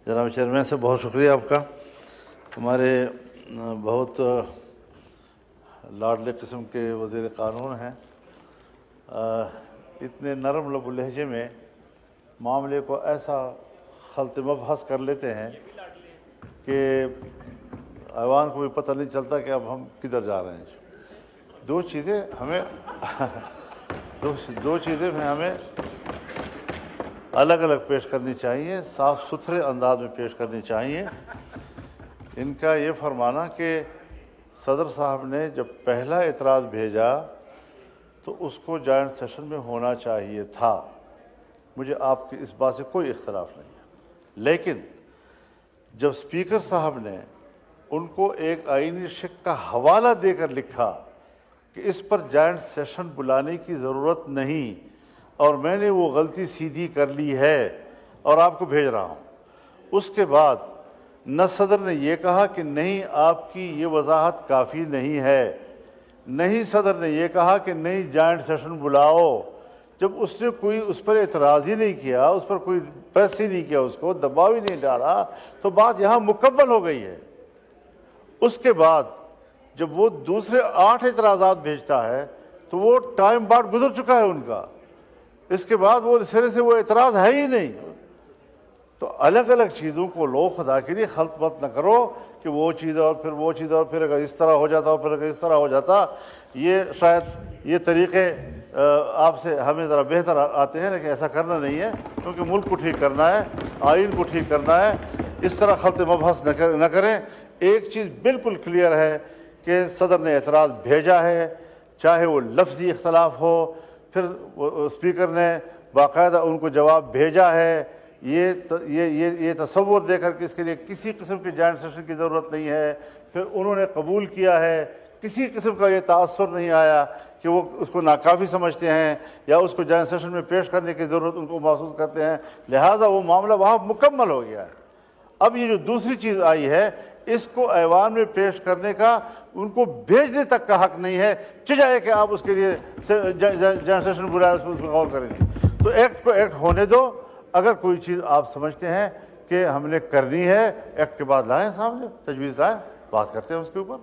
جناب چیئرمین سے بہت شکریہ آپ کا. ہمارے بہت لاڈلے قسم کے وزیر قانون ہیں. اتنے نرم لب و لہجے میں معاملے کو ایسا خلط مبحث کر لیتے ہیں کہ ایوان کو بھی پتہ نہیں چلتا کہ اب ہم کدھر جا رہے ہیں. دو چیزیں ہمیں الگ الگ پیش کرنی چاہیے، صاف ستھرے انداز میں پیش کرنی چاہیے. ان کا یہ فرمانا کہ صدر صاحب نے جب پہلا اعتراض بھیجا تو اس کو جوائنٹ سیشن میں ہونا چاہیے تھا، مجھے آپ کی اس بات سے کوئی اختلاف نہیں ہے. لیکن جب اسپیکر صاحب نے ان کو ایک آئینی شک کا حوالہ دے کر لکھا کہ اس پر جوائنٹ سیشن بلانے کی ضرورت نہیں اور میں نے وہ غلطی سیدھی کر لی ہے اور آپ کو بھیج رہا ہوں، اس کے بعد نہ صدر نے یہ کہا کہ نہیں آپ کی یہ وضاحت کافی نہیں ہے، نہیں صدر نے یہ کہا کہ نہیں جوائنٹ سیشن بلاؤ. جب اس نے کوئی اس پر اعتراض ہی نہیں کیا، اس پر کوئی پریس ہی نہیں کیا، اس کو دباؤ ہی نہیں ڈالا، تو بات یہاں مکمل ہو گئی ہے. اس کے بعد جب وہ دوسرے 8 اعتراضات بھیجتا ہے تو وہ ٹائم بعد گزر چکا ہے ان کا، اس کے بعد وہ سرے سے وہ اعتراض ہے ہی نہیں. تو الگ الگ چیزوں کو لو خدا کے لیے خلط مت نہ کرو کہ وہ چیز اور پھر وہ چیز اور پھر اگر اس طرح ہو جاتا اور پھر اگر اس طرح ہو جاتا. یہ شاید یہ طریقے آپ سے ہمیں ذرا بہتر آتے ہیں، لیکن ایسا کرنا نہیں ہے کیونکہ ملک کو ٹھیک کرنا ہے، آئین کو ٹھیک کرنا ہے. اس طرح خلط مبحث نہ کریں. ایک چیز بالکل کلیئر ہے کہ صدر نے اعتراض بھیجا ہے، چاہے وہ لفظی اختلاف ہو، پھر اسپیکر نے باقاعدہ ان کو جواب بھیجا ہے. یہ تصور دے کر کہ اس کے لیے کسی قسم کی جوائنٹ سیشن کی ضرورت نہیں ہے، پھر انہوں نے قبول کیا ہے. کسی قسم کا یہ تاثر نہیں آیا کہ وہ اس کو ناکافی سمجھتے ہیں یا اس کو جوائنٹ سیشن میں پیش کرنے کی ضرورت ان کو محسوس کرتے ہیں، لہٰذا وہ معاملہ وہاں مکمل ہو گیا ہے. اب یہ جو دوسری چیز آئی ہے اس کو ایوان میں پیش کرنے کا ان کو بھیجنے تک کا حق نہیں ہے، چاہے کہ آپ اس کے لیے جوائنٹ سیشن بلایا، اس پر غور کریں گے. تو ایکٹ کو ایکٹ ہونے دو. اگر کوئی چیز آپ سمجھتے ہیں کہ ہم نے کرنی ہے، ایکٹ کے بعد لائیں، سامنے تجویز لائیں، بات کرتے ہیں اس کے اوپر.